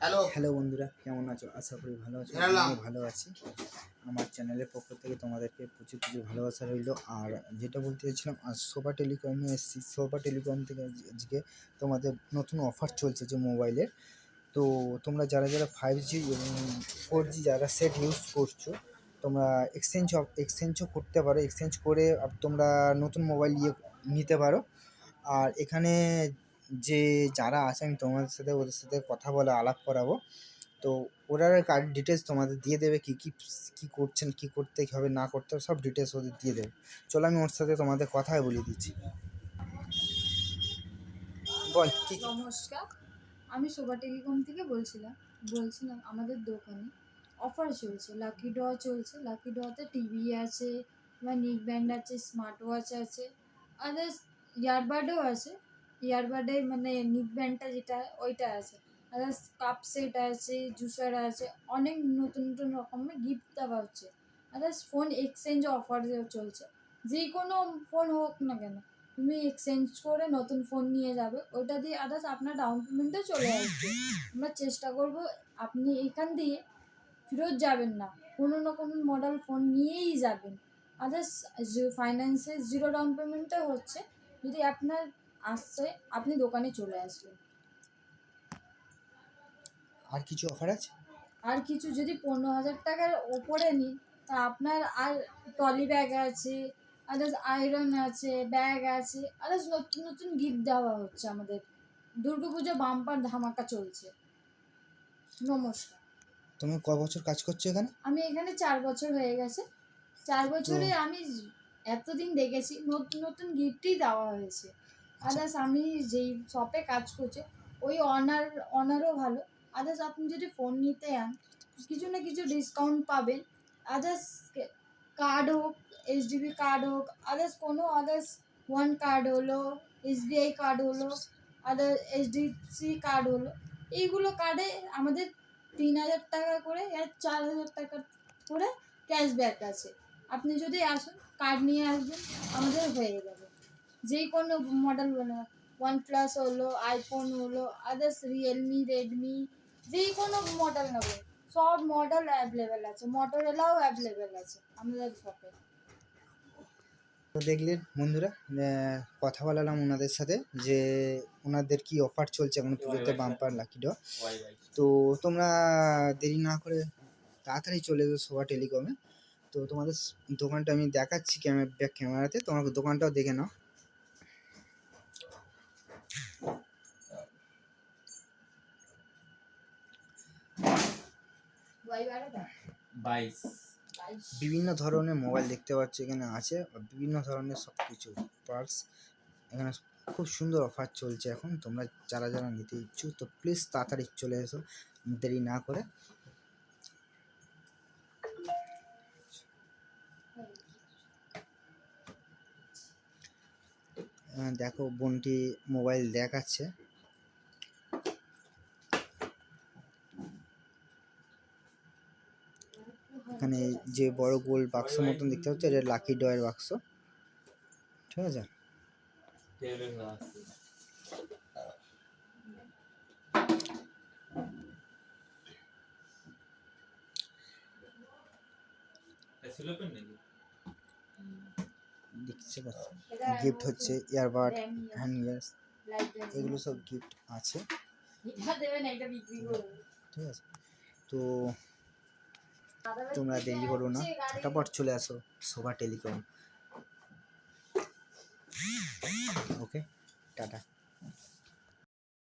Hello বন্ধুরা, কেমন আছো? আশা করি ভালো আছো। আমিও ভালো আছি। আমার চ্যানেলের পক্ষ থেকে তোমাদেরকে প্রচুর প্রচুর ভালোবাসা রইল। আর যেটা বলতে চাইছিলাম, আজ শোভা টেলিকমে এসেছি। শোভা টেলিকম থেকে আজকে তোমাদের নতুন অফার চলছে যে মোবাইলের। তো তোমরা যারা যারা 5G এবং 4G যারা সেট ইউজ করছো, তোমরা এক্সচেঞ্জও করতে পারো। এক্সচেঞ্জ করে তোমরা নতুন মোবাইল নিতে পারো। আর এখানে যে যারা আছে, আমি তোমাদের সাথে ওদের সাথে কথা বলে আলাপ করাবো। তো ওরা কার্ড ডিটেলস তোমাদের দিয়ে দেবে, কী কী কী করছেন, কী করতে হবে না করতে হবে, সব ডিটেলস ওদের দিয়ে দেবে। চলো আমি ওর সাথে তোমাদের কথাই বলে দিচ্ছি। বল কি? নমস্কার, আমি শোভা টেলিকম থেকে বলছিলাম আমাদের দোকানে অফার চলছে, লাকি ড্র চলছে। লাকি ড্রতে টিভি আছে বা নেক ব্যান্ড আছে, স্মার্ট ওয়াচ আছে, আদার্স ইয়ারবাডও আছে। ইয়ারবাডে মানে নেক ব্যান্ডটা যেটা ওইটা আছে, আদার্স কাপ সেট আছে, জুসার আছে, অনেক নতুন নতুন রকমের গিফট দেওয়া হচ্ছে। আদার্স ফোন এক্সচেঞ্জ অফার চলছে। যে কোনো ফোন হোক না কেন, তুমি এক্সচেঞ্জ করে নতুন ফোন নিয়ে যাবে, ওইটা দিয়ে আদার্স আপনার ডাউন পেমেন্টও চলে আসবে। আমরা চেষ্টা করব আপনি এখান দিয়ে ফেরত যাবেন না, কোনো না কোনো মডেল ফোন নিয়েই যাবেন। আদার্স ফাইন্যান্সে জিরো ডাউন পেমেন্টও হচ্ছে। যদি আপনার আসছে, আপনি দোকানে চলে আসবেন। আর কিছু অফার আছে? আর কিছু যদি 15,000 টাকার ওপরে নিন, তা আপনার আর ট্রলি ব্যাগ আছে, আদার্স আয়রন আছে, ব্যাগ আছে, আদার্স নতুন নতুন গিফট দেওয়া হচ্ছে। আমাদের দুর্গাপুজো বাম্পার ধামাকা চলছে। নমস্কার। তুমি ক বছর কাজ করছো এখানে? আমি এখানে 4 বছর হয়ে গেছে। 4 বছরে আমি এতদিন দেখেছি নতুন নতুন গিফটই দেওয়া হয়েছে। আদার্স আমি যেই শপে কাজ করছি ওই অনারও ভালো। আদার্স আপনি যদি ফোন নিতে যান, কিছু না কিছু ডিসকাউন্ট পাবেন। আদার্স কার্ড হোক, এইচডিবি কার্ড হোক, আদার্স কোনো আদার্স ওয়ান কার্ড হলো, এসবিআই কার্ড হলো, আদার এইচডিসি কার্ড হলো, এইগুলো কার্ডে আমাদের 3,000 টাকা করে আর 4,000 টাকা করে ক্যাশব্যাক আছে। আপনি যদি আসুন, কার্ড নিয়ে আসবেন, আমাদের হয়ে যাবে। যে কোনো মডেল হলো, OnePlus হলো, আইফোন হলো, আদার্স রিয়েলমি, রেডমি, যে কোনো মডেল নেবেন, সব মডেল অ্যাভেলেবেল আছে। মোটরোলাও অ্যাভেলেবেল আছে আমাদের শপে। তো দেখলেন বন্ধুরা, কথা বলালাম ওনাদের সাথে যে ওনাদের কি অফার চলছে এখন পুজোতে, বাম্পার লাকি ড্র। তো তোমরা দেরি না করে তাড়াতাড়ি চলে এসো শোভা টেলিকমে। তো তোমাদের দোকানটা আমি দেখাচ্ছি ব্যাক ক্যামেরাতে, তোমার দোকানটাও দেখে নাও। বিভিন্ন ধরনের মোবাইল দেখতে পাচ্ছি এখানে আছে, বিভিন্ন ধরনের সব কিছু পার্টস এখানে। খুব সুন্দর অফার চলছে এখন। তোমরা যারা যারা নিতে ইচ্ছুক, তো প্লিজ তাড়াতাড়ি চলে এসো দেরি না করে। দেখো বোনটি মোবাইল দেখাচ্ছে। এখানে যে বড় গোল বাক্স মতন দেখতে হচ্ছে, এটা লাকি ড্রয়ের বাক্স, ঠিক আছে? দেখতে পাচ্ছ গিফট হচ্ছে ইয়ারবাড, হ্যান্ড গ্লাস, এগুলো সব গিফট আছে, ঠিক আছে? তো তোমরা দেরি করো না, ফটাফট চলে আসো শোভা টেলিকম। ওকে, টাটা।